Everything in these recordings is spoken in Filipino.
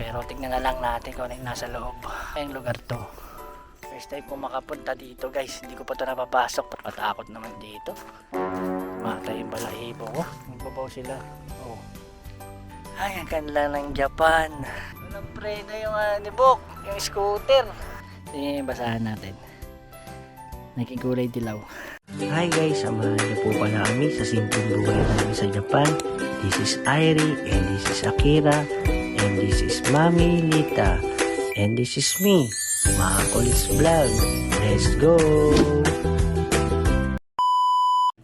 Pero tignan na lang natin kung ano yung nasa loob. Yung lugar to. First time ko makapunta dito guys. Hindi ko pa ito napapasok. Patakot naman dito. Matay yung balahibo ko. Nagbabaw sila. Oh. Ay, ang kanila ng Japan. Walang preno yung nibok. Yung scooter. Tingnan yung basahan natin. Naging kulay dilaw. Hi guys, samahan niyo po pala kami sa simpleng buhay namin sa Japan. This is Airi, and this is Akira, and this is Mami Lita, and this is me, Makulis Vlog. Let's go!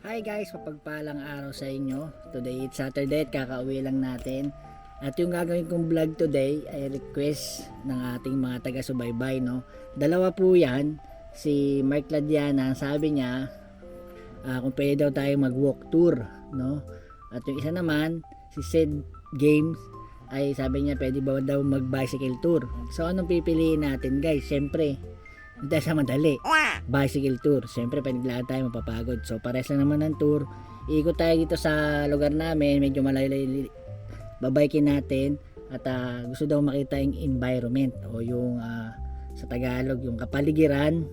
Hi guys, mapagpalang araw sa inyo. Today it's Saturday at kakauwi lang natin. At yung gagawin kong vlog today ay request ng ating mga taga-subaybay, no? Dalawa po yan. Si Mark Ladiana, sabi niya kung pwede daw tayo mag-walk tour, no? At yung isa naman, si Sid Games, ay sabi niya pwede ba daw mag-bicycle tour. So anong pipiliin natin guys? Siyempre, hindi sa madali. Bicycle tour. Siyempre, paniglaan tayo, mapapagod. So pares lang naman ng tour. Ikot tayo dito sa lugar namin, medyo malaylay, babaykin natin. At gusto daw makita yung environment o yung sa Tagalog, yung kapaligiran,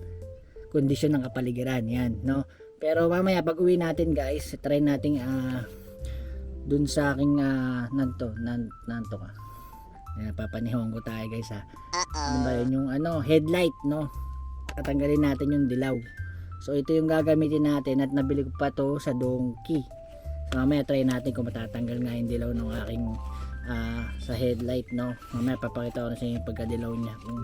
kondisyon ng kapaligiran, yan, no? Pero mamaya pag uwi natin guys, try nating dun sa aking nanto ka. Yan, papanihon ko tayo guys ha. Ano ba yun, yung headlight, no? Tatanggalin natin yung dilaw. So ito yung gagamitin natin at nabili ko pa to sa Donkey. So mamaya try natin kung matatanggal nga yung dilaw ng aking sa headlight, no? Mamaya papakita ko na sa inyo yung pagkadilaw niya kung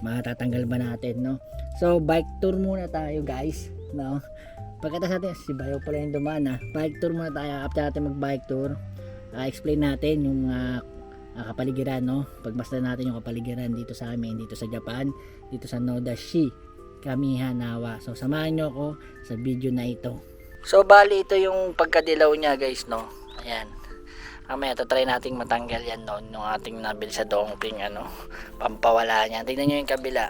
matatanggal ba natin, no? So bike tour muna tayo guys, no? Pagkatapos natin, si Bayo pala yung dumaan bike tour muna tayo. After natin mag bike tour, explain natin yung kapaligiran, no? Pagmasdan natin yung kapaligiran dito sa amin, dito sa Japan, dito sa Nodashi Kamihanawa. So samahan nyo ako sa video na ito. So bali ito yung pagkadilaw niya guys, no? Ayan. Mamaya try nating matanggal yan noon nung ating nabil sa Dongping pampawala niya. Tingnan nyo yung kabila.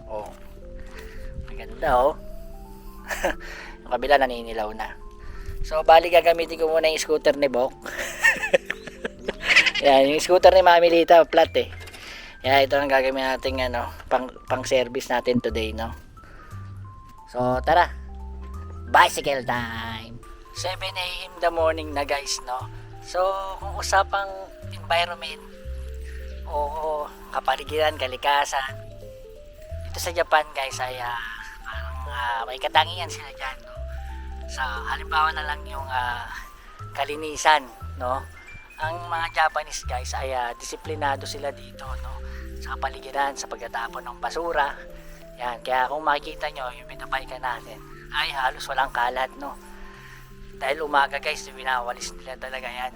Oh. Maganda oh. Yung kabila naninilaw na. So bali gagamitin ko muna yung scooter ni Bok. Yan, yung scooter ni Mami Lita flat eh. Yan, ito ang gagamitin nating pang service natin today, no. So tara. Bicycle time. 7 AM the morning na guys, no. So kung usapang environment o kapaligiran, kalikasan dito sa Japan guys ay parang may katangian sila dyan, no? Sa halimbawa na lang yung kalinisan, no. Ang mga Japanese guys ay disiplinado sila dito, no, sa kapaligiran, sa pagtatapon ng basura. Yan, kaya kung makikita nyo yung binabaykan natin ay halos walang kalat, no. Dahil umaga guys, winawalis nila talaga yan.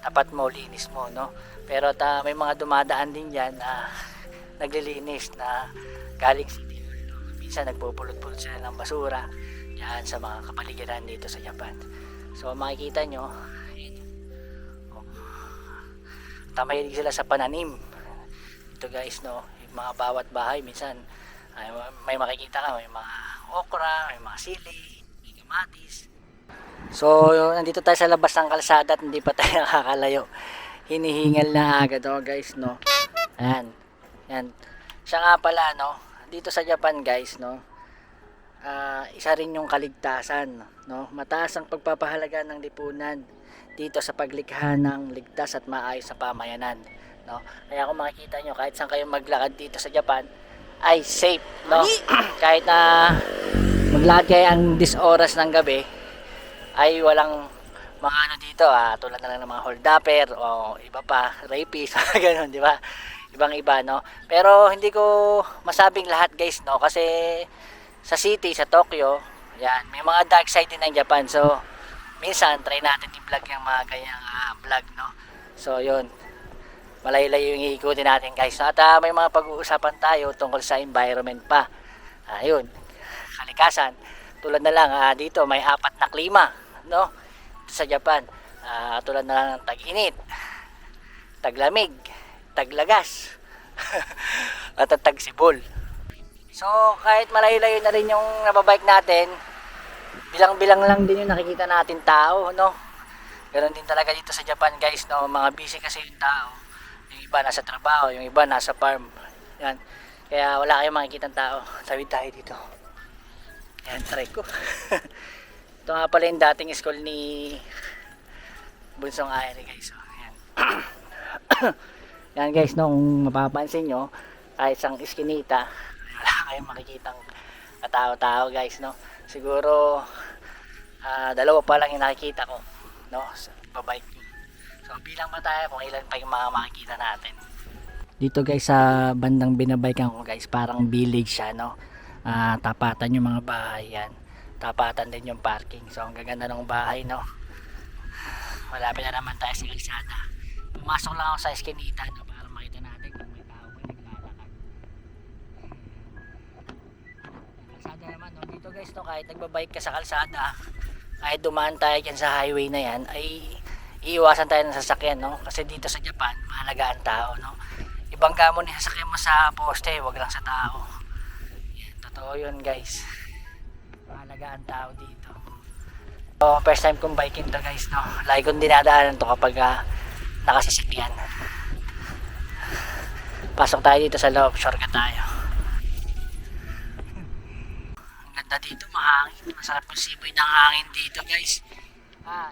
Tapat mo, linis mo, no. Pero may mga dumadaan din yan na naglilinis na galing city, no? Minsan nagpupulot-pulot sila ng basura yan sa mga kapaligiran dito sa Japan. So makikita nyo, tamahilig sila sa pananim. Ito guys, no, yung mga bawat bahay minsan may makikita ka, may mga okra, may mga sili, may kamatis. So nandito tayo sa labas ng kalsada at hindi pa tayo nakakalayo. Hinihingal na agad guys, no. Ayan. Yan. Siya nga pala, no, dito sa Japan guys, no, isa rin yung kaligtasan, no. Mataas ang pagpapahalaga ng lipunan dito sa paglikha ng ligtas at maayos na pamayanan, no. Kaya kung makikita nyo, kahit saan kayo maglakad dito sa Japan ay safe, no. Kahit na maglakad kayo ang 10 oras ng gabi ay walang mga dito, tulad na lang ng mga hold-upper o iba pa, rapist, gano'n, di ba? Ibang-iba, no? Pero hindi ko masabing lahat guys, no? Kasi sa city, sa Tokyo, yan, may mga dark side din ng Japan. So, minsan, try natin i-vlog yung mga ganyang vlog, no? So, yun. Malay-layo yung iikutin natin guys. At may mga pag-uusapan tayo tungkol sa environment pa. Yun. Kalikasan. Tulad na lang, dito may 4 na klima, no? Sa Japan, tulad na lang ng tag-init, taglamig, taglagas, at tagsibol. So kahit malayo-layo na rin yung nababike natin, bilang-bilang lang din yung nakikita natin tao, no? Ganon din talaga dito sa Japan guys, no? Mga busy kasi yung tao. Yung iba nasa trabaho, yung iba nasa farm. Yan. Kaya wala kayong makikitang tao. Tawid tayo dito. Ayan, try ko. Ito nga pala yung dating school ni Bunsong Aire guys. So, ayan. Yan guys, no, kung mapapansin nyo, kahit isang iskinita, wala kayong makikitang katao-tao guys, no. Siguro dalawa pa lang yung nakikita ko, no, sa babike. So bilang pa tayo kung ilan pa yung mga makikita natin. Dito guys sa bandang binabikan ko guys, parang village siya, no. Tapatan yung mga bahay yan. Tapatan din yung parking. So ang gaganda ng bahay, no. Malapit na naman tayo sa kalsada. Pumasok lang ako sa eskinita, no, para makita natin kung may tao ba naglalakad. Kalsada naman, no. Dito guys, no, kahit nagbabike ka sa kalsada, kahit dumaan tayo dyan sa highway na yan, ay iiwasan tayo ng sasakyan, no. Kasi dito sa Japan, mahalaga ang tao, no. Ibangga mo ni sasakyan mo sa poste, wag lang sa tao. Yan, totoo yun guys. Mahalaga ang tao dito. So, first time kong biking to guys, no. Lagi kong dinadaanan to kapag nakasasakyan. Pasok tayo dito sa loob, shortcut tayo. Ang ganda dito, mahangin. Masarap yung simoy ng hangin dito guys.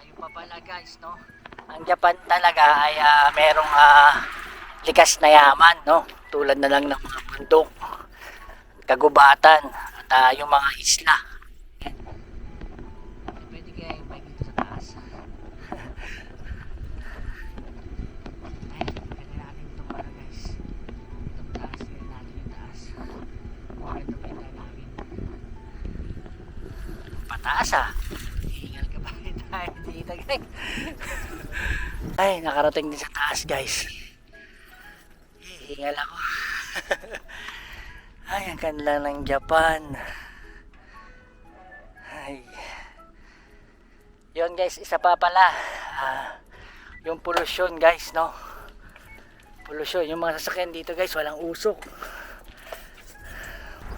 Yung pa pala guys, no. Ang Japan talaga ay merong likas na yaman, no. Tulad na lang ng mga bundok, kagubatan, at yung mga isla. Pwede kaya yung bike dito sa taas. Ay, ganda natin itong para guys. Itong taas, ganda natin yung taas. Maganda kita namin. Pataas hingal ka pa rin tayo dito guys. Ay, nakarating din sa taas guys. Hingal ako. Ay, ang ganda ng Japan. Ay. Yun guys, isa pa pala. Yung pollution guys, no. Pollution, yung mga sasakyan dito guys, walang usok.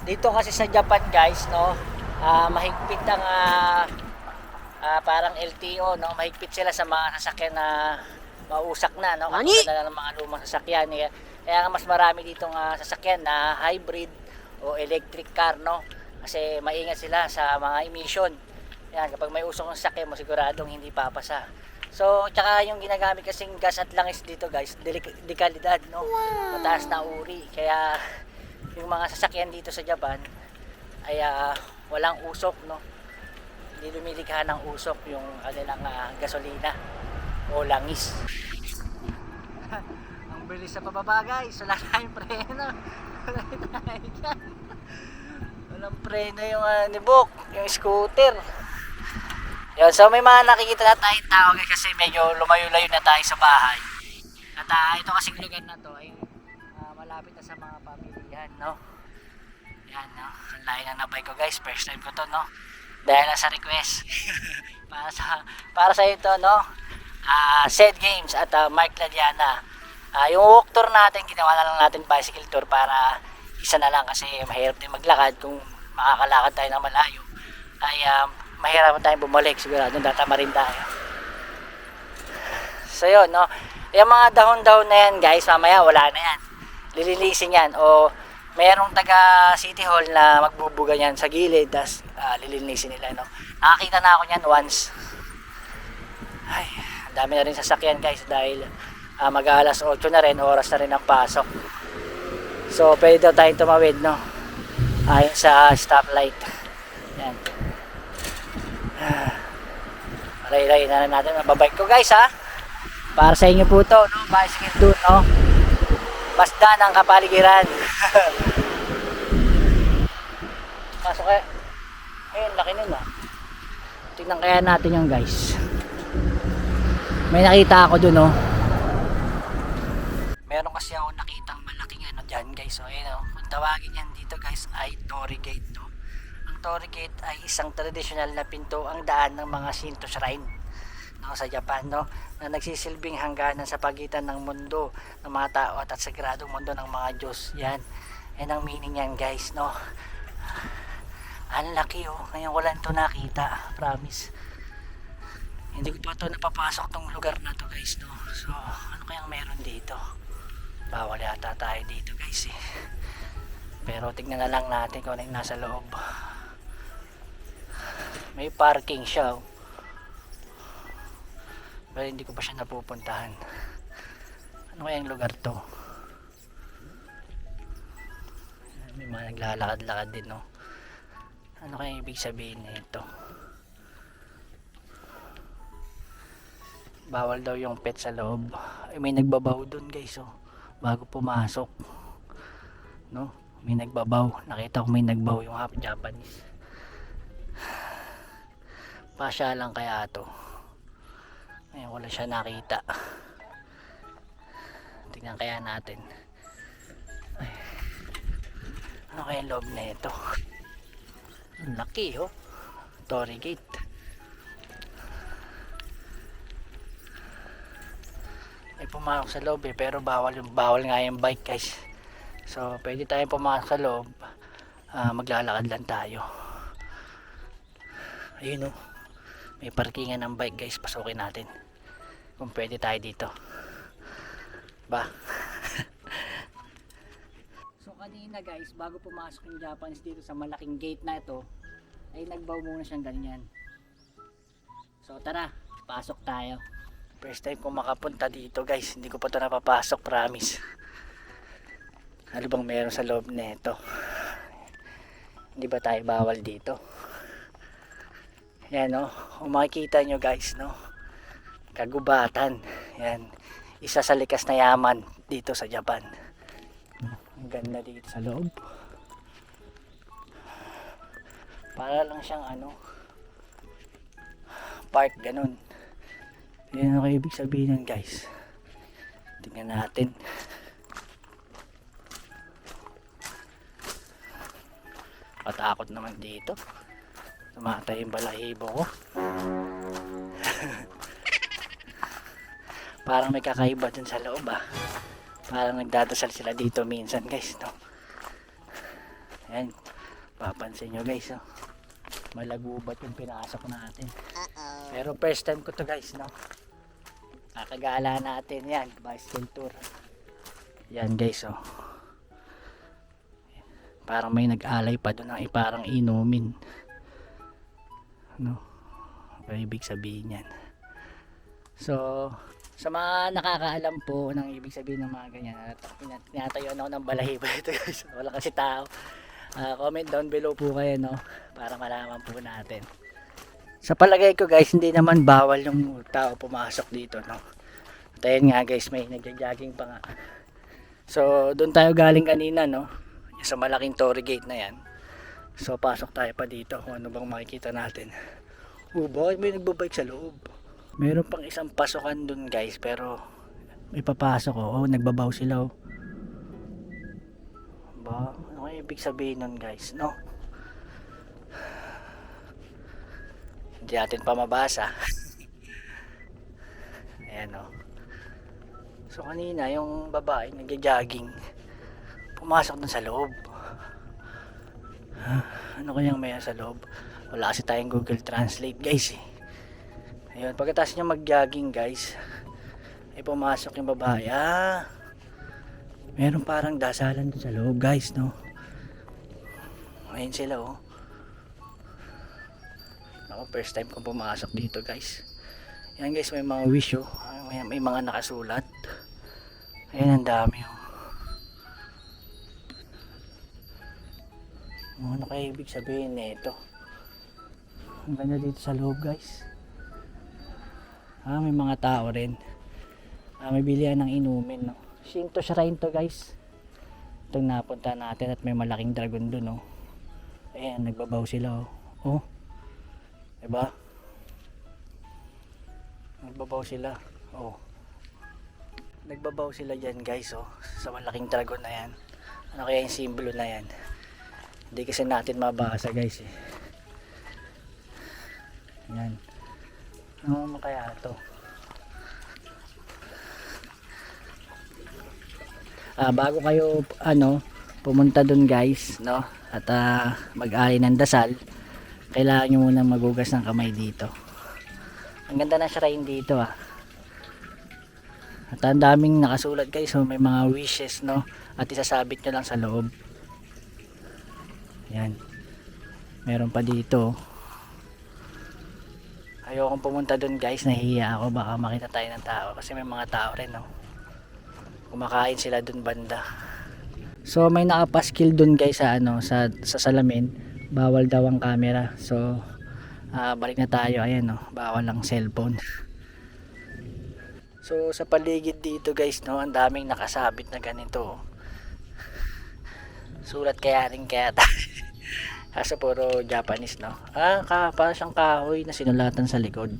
Dito kasi sa Japan guys, no, mahigpit ang parang LTO, no. Mahigpit sila sa mga sasakyan na mausak na, no. Katulad na ng mga lumang sasakyan. Kaya mas marami ditong sasakyan na hybrid o electric car, no. Kasi maingat sila sa mga emission. Yan, kapag may usok ng sasakyan mo, siguradong hindi papasa. So, tsaka yung ginagamit kasing gas at langis dito guys, dekalidad, no. Mataas na uri. Kaya yung mga sasakyan dito sa Japan ay walang usok, no. Hindi lumilikha ng usok yung kanilang gasolina o langis. Ang bilis sa pababa guys, wala tayong preno. Walang preno yung nibok, yung scooter. Yun, so may mga nakikita na tayong tao guys kasi medyo lumayo-layo na tayo sa bahay. At ito kasing lugar na to ay malapit na sa mga pamilyahan, no. Yan, no. Ang layo ng nabay ko guys, first time ko to, no. Dahil lang sa request. para sa ito, no. Zed Games at Mark Ladiana. Yung walk tour natin, ginawa na lang natin bicycle tour para isa na lang kasi mahirap din maglakad. Kung makakalakad tayo ng malayo ay mahirap tayong bumalik, sigurado tatama rin tayo. So yun, no. Yung mga dahon-dahon na yan guys, mamaya wala na yan, lilinisin yan o mayroong taga City Hall na magbubuga yan sa gilid, tas lilinisin nila, no. Nakakita na ako yan once. Ay, ang dami na rin sasakyan guys dahil mag-aalas 8 na rin, oras na rin ang pasok. So pwede daw tayong tumawid, no, ayon sa stoplight. Yan. Ray-ray na natin ang babike ko guys, para sa inyo po to, no, bicycle tour, no. Basta ng kapaligiran. Pasok kaya. Ayun, laki nun tignan kaya natin yung guys. May nakita ako dun, no. Meron kasi ako nakitang malaking dyan guys. So ayun, kung tawagin yan dito guys ay Torii Gate, no. Ang Torii Gate ay isang traditional na pinto ang daan ng mga Shinto shrine, no, sa Japan, no, na nagsisilbing hangganan sa pagitan ng mundo ng mga tao at sagradong mundo ng mga Diyos. Yan ang meaning yan guys, no. Ang laki, ngayon ko lang ito nakita, promise. Hindi pa to napapasok tong lugar na to guys, no? So ano kayang meron dito? Bawal yata tayo dito guys eh. Pero tignan na lang natin kung ano yung nasa loob. May parking siya oh. Pero hindi ko pa siya napupuntahan. Ano kayang lugar to? May mga naglalakad-lakad din no. Ano kaya ibig sabihin nito? Bawal daw yung pet sa loob. Ay, may nagbabaw dun guys oh. Bago pumasok. No? May nagbabaw. Nakita ko may nagbaw yung half Japanese. Pasya lang kaya to. Ngayon wala siya nakita. Tingnan kaya natin. Ay. Ano kaya loob na ito? Ang laki oh. Torii Gate. May pumasok sa loob eh, pero bawal nga yung bike guys. So pwede tayong pumasok sa loob. Maglalakad lang tayo. Ayun oh. May parkingan ng bike guys, pasukin natin. Kung pwede tayo dito. Ba? So kanina guys, bago pumasok yung Japanese dito sa malaking gate na ito, ay nagbaw muna siyang ganyan. So tara, pasok tayo. First time ko makapunta dito guys, hindi ko pa ito napapasok, promise. Ano bang meron sa loob nito? Hindi ba tayo bawal dito? Yan no, kung makikita nyo guys no, kagubatan. Yan, isa sa likas na yaman dito sa Japan. Ang ganda dito sa loob. Para lang siyang ano, park ganun. Yan ang ibig sabihin nun guys. Tingnan natin. Patakot naman dito. Tumatay yung balahibo ko. Parang may kakaiba dun sa loob ah. Parang nagdadasal sila dito minsan guys no. Ayan. Papansin nyo guys oh. Malagubat yung pinasok natin. Pero first time ko to guys no. Kakagala natin yan. Bicycle tour. Yan guys oh. Parang may nag-alay pa doon ng parang inumin. No? Ano ibig sabihin yan? So, sa mga nakakaalam po ng ibig sabihin ng mga ganyan, tinatayo ako ng balahibo ito guys. Wala kasi tao. Comment down below po kayo no, para malaman po natin. Sa palagay ko guys, hindi naman bawal yung tao pumasok dito no. At ayun nga guys, may nagja-jogging pa nga. So doon tayo galing kanina no, sa malaking Torii Gate na yan. So pasok tayo pa dito kung ano bang makikita natin. Bakit may nagbabike sa loob? Meron pang isang pasukan dun guys, pero may papasok oh, nagbabaw sila oh. Ba, ano kaya ibig sabihin nun guys no? Hindi natin pa mabasa. Ayan o. So kanina yung babae nagja-jogging, pumasok na sa loob. Ano kayang may sa loob? Wala kasi tayong Google Translate guys eh. Ayun, pagkatapos niya mag-jogging guys, ay pumasok yung babae. Meron parang dasalan dun sa loob guys no. Ayun sila oh. Ako first time ko pumasok dito guys. Yan guys, may mga wish oh. May mga nakasulat. Ayan ang dami oh. Ano kaya ibig sabihin nito? Ang ganda dito sa loob guys. May mga tao rin. May bilihan ng inumin no. Shinto shrine to guys. Itong napunta natin at may malaking dragon dun oh. Ayan, nagbabaw sila oh. Oh. Diba? Nagbabaw sila. Oh. Nagbabaw sila dyan guys oh. Sa malaking dragon na yan. Ano kaya yung simbolo na yan? Hindi kasi natin mabasa guys eh. Yan. Ano kaya ito? Bago kayo pumunta dun guys no, at mag-alay ng dasal, kailangan nyo muna magugas ng kamay dito Ang ganda ng shrine dito ah. At ang daming nakasulat guys, so may mga wishes no, at isasabit nyo lang sa loob. Yan. Meron pa dito. Ayokong pumunta dun guys, nahihiya ako, baka makita tayo ng tao kasi may mga tao rin no. Kumakain sila dun banda. So may nakapaskil dun guys sa ano, sa salamin, bawal daw ang camera. So balik na tayo, ayan no, bawal ang cellphone. So sa paligid dito guys no, ang daming nakasabit na ganito. Sulat kaya rin kaya tayo. Kaso puro Japanese no. Parang siyang kahoy na sinulatan sa likod.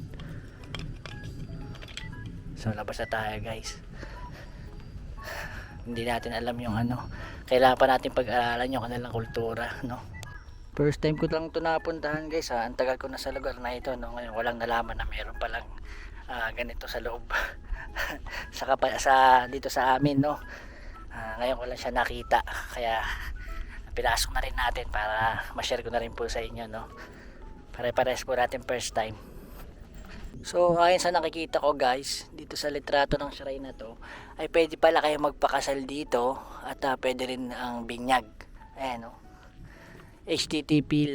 So labas na tayo guys. Hindi natin alam yung ano. Kailangan pa natin pag-aralan yung kanilang kultura no. First time ko lang ito napuntahan guys ha. Ang tagal ko na sa lugar na ito no. Ngayon walang nalaman na meron palang ganito sa loob. Dito sa amin no. Ngayon ko lang siya nakita, kaya pinasok na rin natin para ma-share ko na rin po sa inyo no. Pare-pares po natin first time. So ayon sa nakikita ko guys, dito sa litrato ng shrine na to, ay pwede pala kayo magpakasal dito at pwede rin ang binyag. Ayan no. HTTP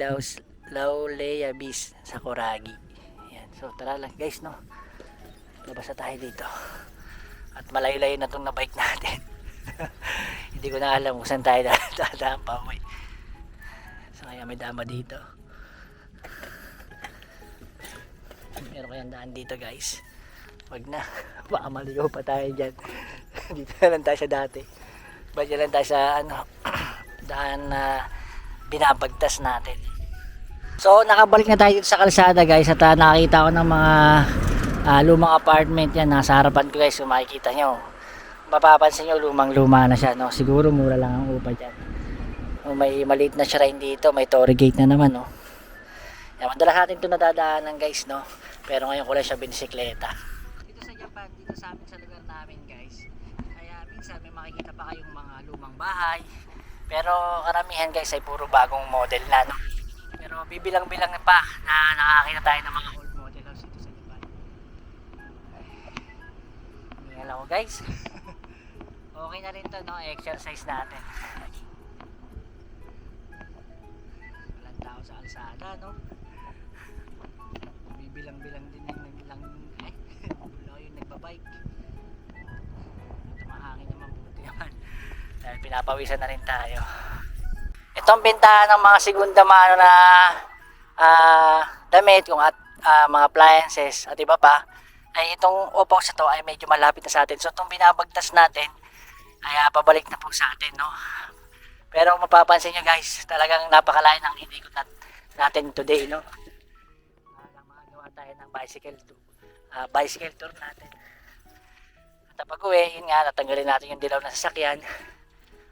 Laulea Bis Sakuragi. Ayan. So tara lang guys no. Labas na tayo dito. At malayo-layo na itong na-bike natin. Hindi ko na alam kung saan tayo dadaan pa uwi. So kaya may dama dito. Meron kayang daan dito guys. Wag na. Baka maligaw pa tayo dyan. Dito na lang tayo sa dati. Ba't lang tayo sa ano, daan na binabagtas natin. So nakabalik na tayo dito sa kalsada guys. At nakakita ko ng mga lumang apartment yan, nasa harapan ko guys. Kung makikita nyo, mapapansin nyo lumang luma na siya no? Siguro mura lang ang upa dyan. May maliit na shrine dito, may torii gate na naman no? Yan, madalas natin ito nadadaanan guys no? Pero ngayon ko lang siya binisikleta. Dito sa Japan, dito sa amin sa lugar namin guys, kaya minsan may makikita pa kayong mga lumang bahay, pero karamihan guys ay puro bagong model na no? Pero bibilang-bilang pa na nakakita tayo ng mga old model house dito sa Japan. Hello guys. Okay na rin to no, exercise natin. Walang tao sa kalsada no. Bibilang-bilang din yung yung nagbabike. At mahangin naman, buti naman. Dahil pinapawisan na rin tayo. Itong bentahan ng mga segunda mano na damit kung at mga appliances at iba pa, ay itong upaw sa to ay medyo malapit na sa atin. So itong binabagtas natin ay pabalik na po sa atin no. Pero mapapansin nyo guys, talagang napakalain ang inikot natin today no. Magawa tayo ng bicycle tour natin. At pag uwi, yun nga, natanggalin natin yung dilaw na sasakyan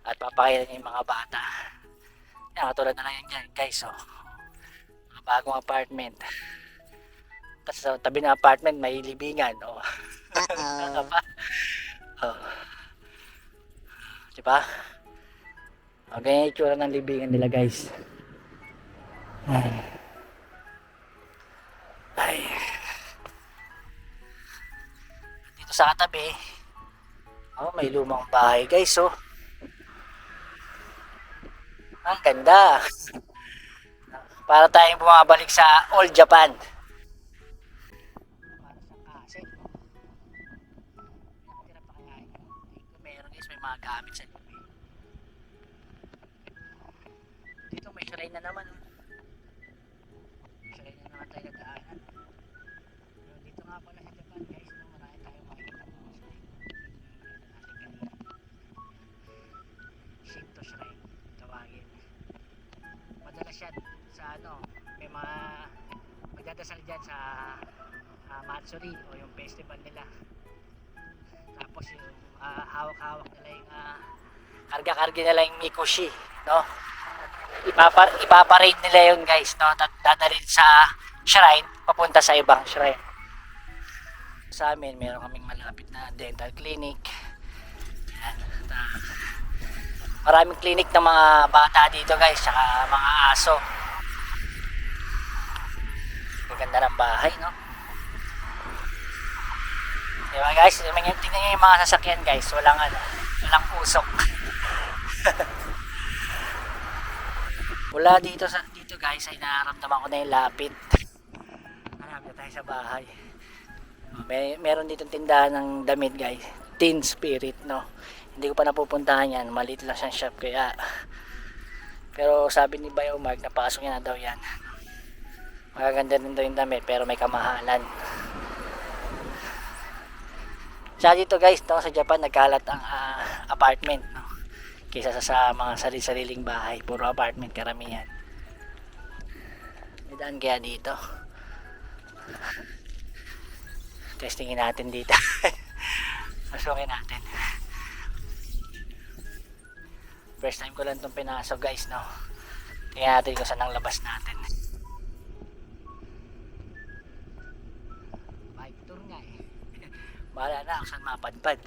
at papakainin yung mga bata. Yan, katulad na lang yan dyan guys oh. Mga bagong apartment. Tapos sa tabi ng apartment may libingan oh. Oh. Diba? Ganyan yung itsura ng libingan nila guys. Ay. Dito sa katabi may lumang bahay guys oh. Ang ganda. Para tayong bumabalik sa old Japan. Meron guys, may mga gamit sa loob. Dito may shrine na naman. Shrine na naman tayo nadaanan. Dito nga pala sa Japan guys, marami tayong makikita mga shrine. Shinto shrine, tawagin. Madalas yan sa ano, may mga magdadasal dyan sa Matsuri o yung festival nila. Tapos yung hawak-hawak nila yung karga-karga nila yung mikoshi no. Ipaparade nila yun guys no, dadalhin sa shrine papunta sa ibang shrine. Sa amin meron kaming malapit na dental clinic. Yan. Maraming clinic ng mga bata dito guys, saka mga aso. Ang ganda ng bahay no. Diba guys, tingnan nyo yung mga sasakyan guys, walang usok. Mula dito guys ay nararamdaman ko na yung lapit. Marami na tayo sa bahay. Meron dito tindahan ng damit guys, Teen Spirit, no. Hindi ko pa napupuntahan yan, maliit lang siyang shop kaya. Pero sabi ni Biomark na pasok niya na daw yan. Magaganda rin daw yung damit pero may kamahalan. Sa dito guys, no, sa Japan nagkalat ang apartment, no, kaysa sa mga sariling bahay, puro apartment karamihan. May daan kaya dito. Testingin natin dito. Pasukin natin. First time ko lang itong pinasok guys, no. Tingnan natin kung saan ang labas natin. Bike tour nga eh. Bahala na kung saan mapadpad.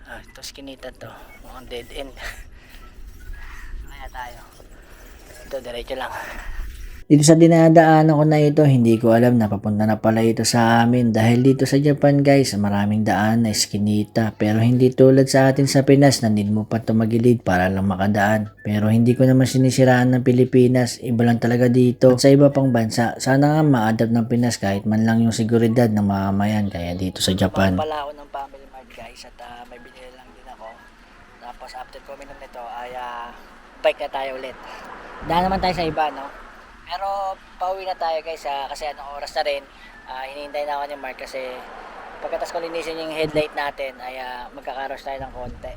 Ito skinita to, mukhang dead end. Kaya tayo ito, diretso lang. Dito sa dinadaanan ko na ito, hindi ko alam na papunta na pala ito sa amin. Dahil dito sa Japan guys, maraming daan na eskinita. Pero hindi tulad sa atin sa Pinas na need mo pa tumagilid para lang makadaan. Pero hindi ko naman sinisiraan ng Pilipinas. Iba lang talaga dito. At sa iba pang bansa, sana nga ma-adapt ng Pinas kahit man lang yung seguridad ng mamamayan. Kaya dito sa Japan. Pala ako ng Family Mart guys at may binili lang din ako. Tapos after ko minom nito ay bike na tayo ulit. Daan naman tayo sa iba, no? Pero pauwi na tayo guys kasi anong oras na rin. Hinihintay na ako ni Mark kasi pagkatas ko linisin yung headlight natin ay magkakaros tayo ng konti.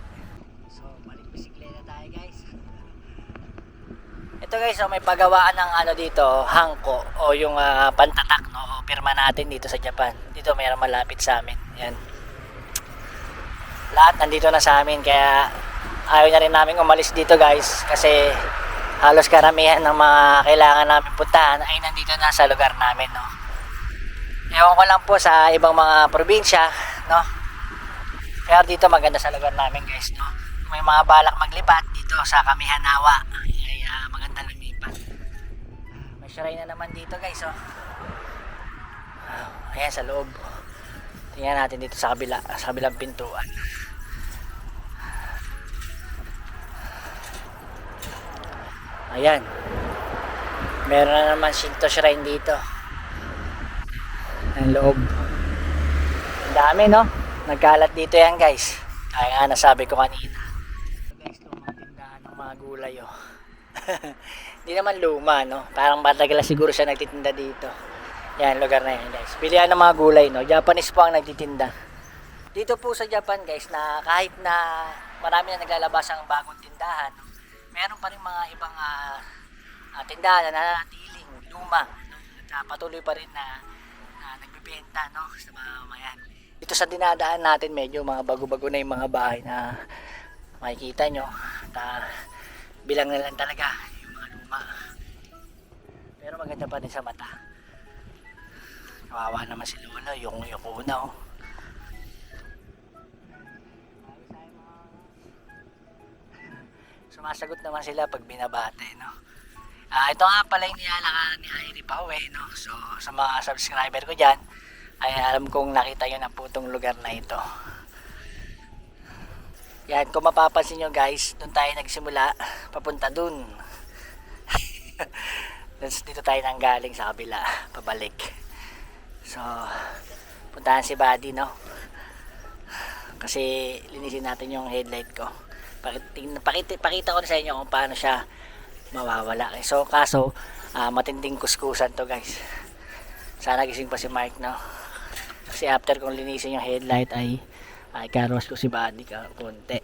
So balik bisikleta tayo guys. Ito guys, may pagawaan ng ano dito, hangko o yung pantatak, no, o pirma natin dito sa Japan. Dito mayroon malapit sa amin. Yan. Lahat nandito na sa amin kaya ayaw na rin namin umalis dito guys kasi halos karamihan ng mga kailangan namin puntahan ay nandito na sa lugar namin, no. Ewan ko lang po sa ibang mga probinsya, no. Pero dito maganda sa lugar namin guys, no. May mga balak maglipat dito sa Kamihanawa ay maganda lumipat. May shrine na naman dito guys, oh. Ayan sa loob. Tingnan natin dito sa kabilang pintuan. Ayan. Meron na naman Shinto shrine dito. Ang loob. Ang dami, no? Nagkalat dito yan, guys. Kaya nga nasabi ko kanina. Guys, lumang tindahan ng mga gulay, oh. Hindi naman luma, no? Parang matagal siguro siya nagtitinda dito. Yan, lugar na yan, guys. Pilihan ng mga gulay, no? Japanese po ang nagtitinda. Dito po sa Japan, guys, na kahit na marami na naglalabas ang bagong tindahan, no? Meron pa rin mga ibang tindahan na nanatiling luma, no? At patuloy pa rin na nagbebenta, no, sa mga mamayan. Dito sa dinadaan natin medyo mga bago-bago na yung mga bahay na makikita nyo. At bilang na lang talaga yung mga luma. Pero maganda pa rin sa mata. Kawawa naman si Lolo, yung una, oh. Sumasagot naman sila pag binabate, no. Ito nga pala yung nilalaka ni Irie pa uwi, no. So sa mga subscriber ko dyan ay alam kong nakita yun ang putong lugar na ito. Yan, kung mapapansin nyo guys, doon tayo nagsimula papunta dun. Dito tayo nanggaling sa kabila pabalik. So puntahan si Buddy, no, kasi linisin natin yung headlight ko. Pakita ko na sa inyo kung paano siya mawawala. So kaso matinding kuskusan to guys. Sana gising pa si Mark, no, kasi after kong linisin yung headlight ay karos ko si Buddy konti.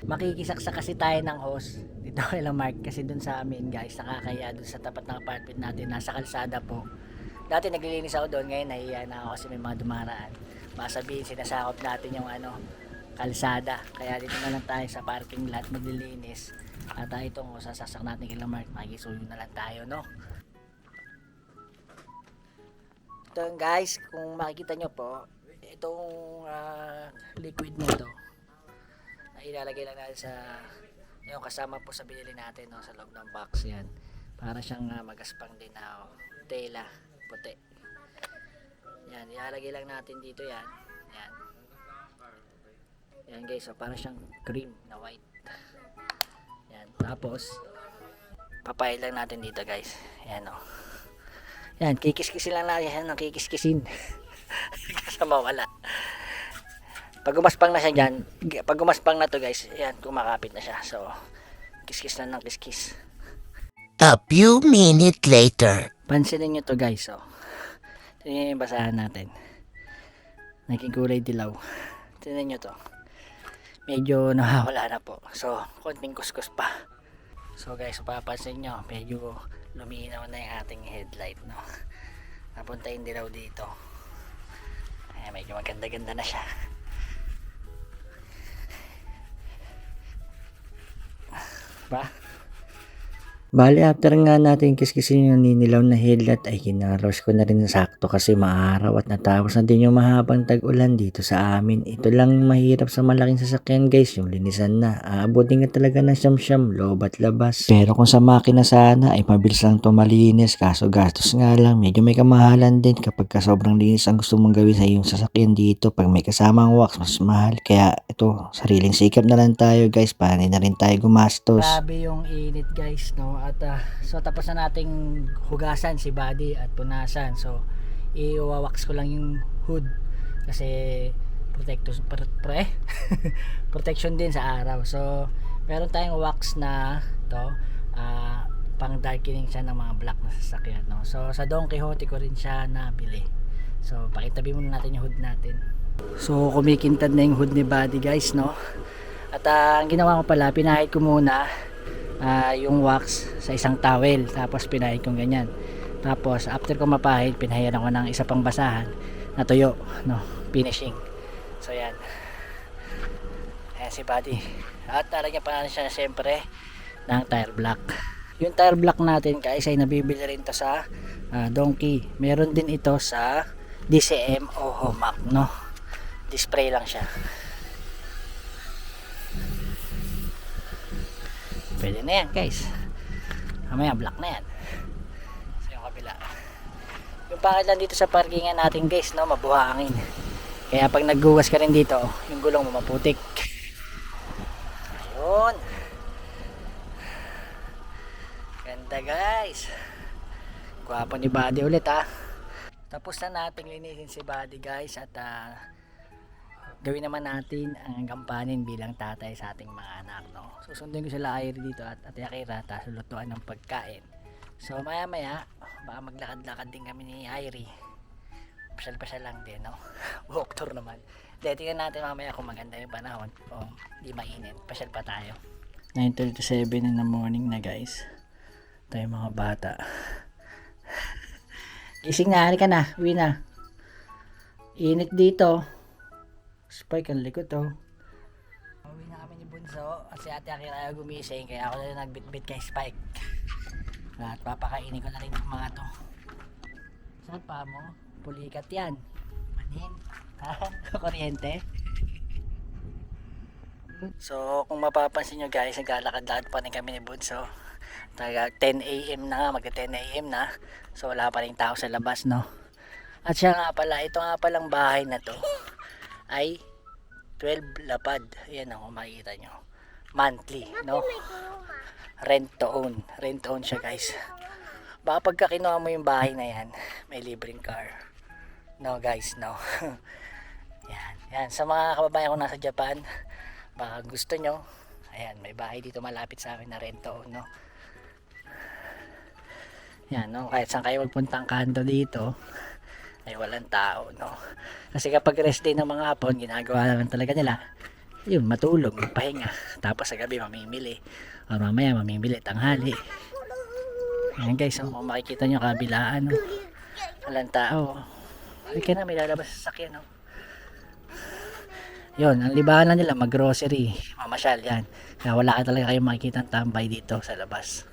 Makikisaksa kasi tayo ng hose dito kay Mark kasi dun sa amin guys nakakaya dun sa tapat ng apartment natin, nasa kalsada po. Dati naglilinis ako doon, ngayon nahiya na ako kasi may mga dumaraan. Baka sabihin sinasakop natin yung kalsada. Kaya dito na lang tayo sa parking lot maglilinis. At itong sasasak natin kay Mark, makikisuyo na lang tayo, no. Ito guys, kung makikita nyo po, itong liquid nito ay ilalagay lang natin sa yung kasama po sa binili natin, no, sa loob ng box yan. Para siyang magaspang din na tela puti. Yan, ilalagay lang natin dito yan. Yan. Yan guys, so parang siyang cream na white. Yan, tapos papail lang natin dito guys. Yan o. Yan, kikis-kisin lang natin yan ng kikis-kisin. Kasi mawala. Pag gumaspang na siya dyan, pag gumaspang na to guys, yan, kumakapit na siya. So, kiskis lang ng kiskis. A few minutes later. Pansinin nyo to guys, oh. Tingnan yung basahan natin. Naging kulay dilaw. Tingnan nyo to. Medyo nawawala na po. So, konting kuskus pa. So guys, papansin nyo, medyo luminaw na yung ating headlight, no. Napunta yung dilaw dito. Ay, medyo maganda-ganda na siya. Ba? Bali, after nga natin kiskisin yung ninilaw na headlight ay kinaros ko na rin sakto kasi maaraw at natapos na din yung mahabang tag-ulan dito sa amin. Ito lang yung mahirap sa malaking sasakyan guys, yung linisan na. Aabutin ka talaga ng siyam-siyam, lobat labas. Pero kung sa makina sana ay mabilis lang ito malinis, kaso gastos nga lang, medyo may kamahalan din kapag ka sobrang linis ang gusto mong gawin sa iyong sasakyan dito. Pag may kasamang wax, mas mahal. Kaya ito, sariling sikap na lang tayo guys, para na rin tayo gumastos. Grabe yung init guys, no. At so tapos na nating hugasan si body at punasan. So i-wax ko lang yung hood kasi protection din sa araw. So meron tayong wax na to, pang darkening siya ng mga black na sasakyan, no. So sa Don Quixote ko rin siya nabili. So pakitabi muna natin yung hood natin. So kumikintad na yung hood ni body guys, no. At ang ginawa ko pala, pinahid ko muna yung wax sa isang towel, tapos pinahid kong ganyan. Tapos after ko mapahid, pinahiran ko ng isa pang basahan na tuyo, no, finishing. So yan, ayan si body. At talagyan pa natin siya siyempre ng tire block. Yung tire block natin guys ay nabibili rin to sa Donkey. Meron din ito sa DCM o Homac, no. Display lang siya. Pwede na yan guys. Mamaya black na yan. So yung kabila. Yung pangit lang dito sa parkingan natin guys, no, mabuhangin. Kaya pag naggugas ka rin dito, yung gulong mo maputik. Ayun. Ganda guys. Gwapo ni body ulit ha. Tapos na natin linisin si body guys. At gawin naman natin ang gampanin bilang tatay sa ating mga anak, no. Susundin ko sila Airi dito at Ate Akira, tapos lutuan ng pagkain. So maya maya baka maglakad-lakad din kami ni Airi. Pasyal-pasyal lang din, no. Walk tour naman. Tingnan natin mamaya kung maganda yung panahon o di mainit. Pasyal pa tayo. 9:37 in the morning na guys. Tayo mga bata. Gising na, halika na, uwi na. Init dito. Spike ang likod oh. Uwi na kami ni Bunso at si Ate Akira ay gumising, kaya ako na nagbitbit kay Spike. At papakainin ko na rin yung mga to. Saan pa mo? Pulikat yan. Manin. Kuryente. So kung mapapansin nyo guys, naglalakad-lakad pa rin kami ni Bunso. Taga 10 AM na nga, magka 10 AM na. So wala pa rin tao sa labas, no. At siya nga pala, ito nga palang bahay na to ay 12 lapad. Ayan ang makikita nyo. Monthly, no? Rent to own. Rent to own siya guys. Baka pagka kinuha mo yung bahay na yan, may libreng car. No guys, no. Yan. Yan. Sa mga kababayan ko nasa Japan, baka gusto nyo, ayan, may bahay dito malapit sa akin na rent to own, no. Yan, no. Kahit saan kayo magpunta ang kanto dito, ay walang tao, no. Kasi kapag rest day ng mga hapon, ginagawa naman talaga nila yun, matulog, magpahinga, tapos sa gabi mamimili o mamaya mamimili tanghali. Ayan guys, kung makikita nyo kabilaan, no, walang tao. Halika na, may lalabas sa sakyan, no. Yun, ang libangan nila mag-grocery, mamasyal, yan. Kaya wala ka talaga kayong makikita tambay dito sa labas.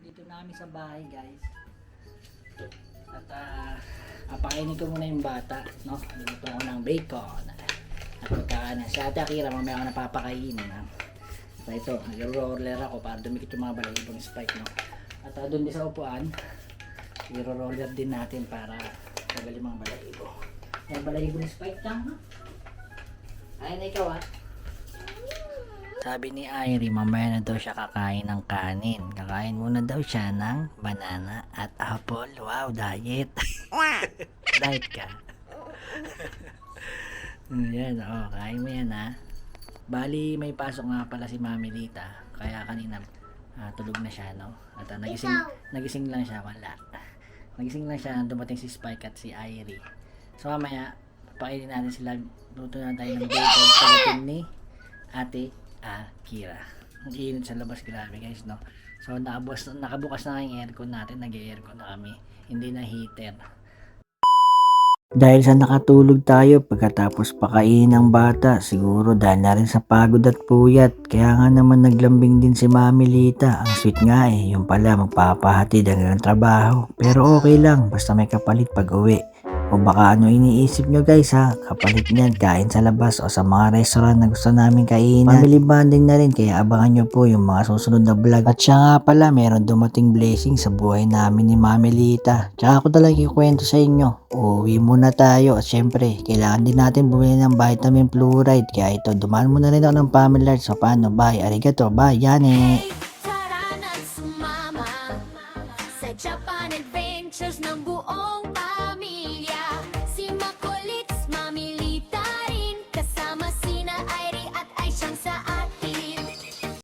Dito namin sa bahay guys. At pakainin ko muna yung bata, no? Dito ko ng bacon. At pagkain si Ate Akira, mamaya ako napapakainin, ha? So ito, nag-roller ako para dumikit yung mga balahibong Spike, no? At doon din sa upuan, i-roller din natin para tagal yung mga balahibo. Yan pala yung spike lang, ha? Ayun na ikaw, ha? Sabi ni Irie, mamaya na daw siya kakain ng kanin. Kakain muna daw siya ng banana at apple. Wow, diet. Diet ka. Yan, kain mo yan, ha? Bali, may pasok nga pala si Mami Lita. Kaya kanina, tulog na siya, no? At nagising lang siya, wala. Nagising lang siya, dumating si Spike at si Irie. So mamaya, pakainin natin sila. Luto na tayo ng bacon pagdating ni Ate Akira. Ang init sa labas, grabe guys, no? So nakabukas na yung aircon natin, nag-aircon na kami. Hindi na heater. Dahil sa nakatulog tayo pagkatapos pakainin ng bata, siguro dahil na rin sa pagod at puyat, kaya nga naman naglambing din si Mami Lita. Ang sweet nga yung pala magpapahatid hanggang trabaho. Pero okay lang, basta may kapalit pag uwi. O baka ano iniisip nyo guys ha, kapalit niyan kain sa labas o sa mga restaurant na gusto namin kainan. Family bonding na rin, kaya abangan nyo po yung mga susunod na vlog. At siya nga pala, meron dumating blessing sa buhay namin ni Mami Lita. Tsaka ako talaga ikwento sa inyo. Uwi muna tayo at syempre, kailangan din natin bumili ng vitamin fluoride. Kaya ito, dumaan muna rin ako ng Family Large. So paano, bye, arigato, bye, Yane. Tara na sumama sa Japan Adventures ng buong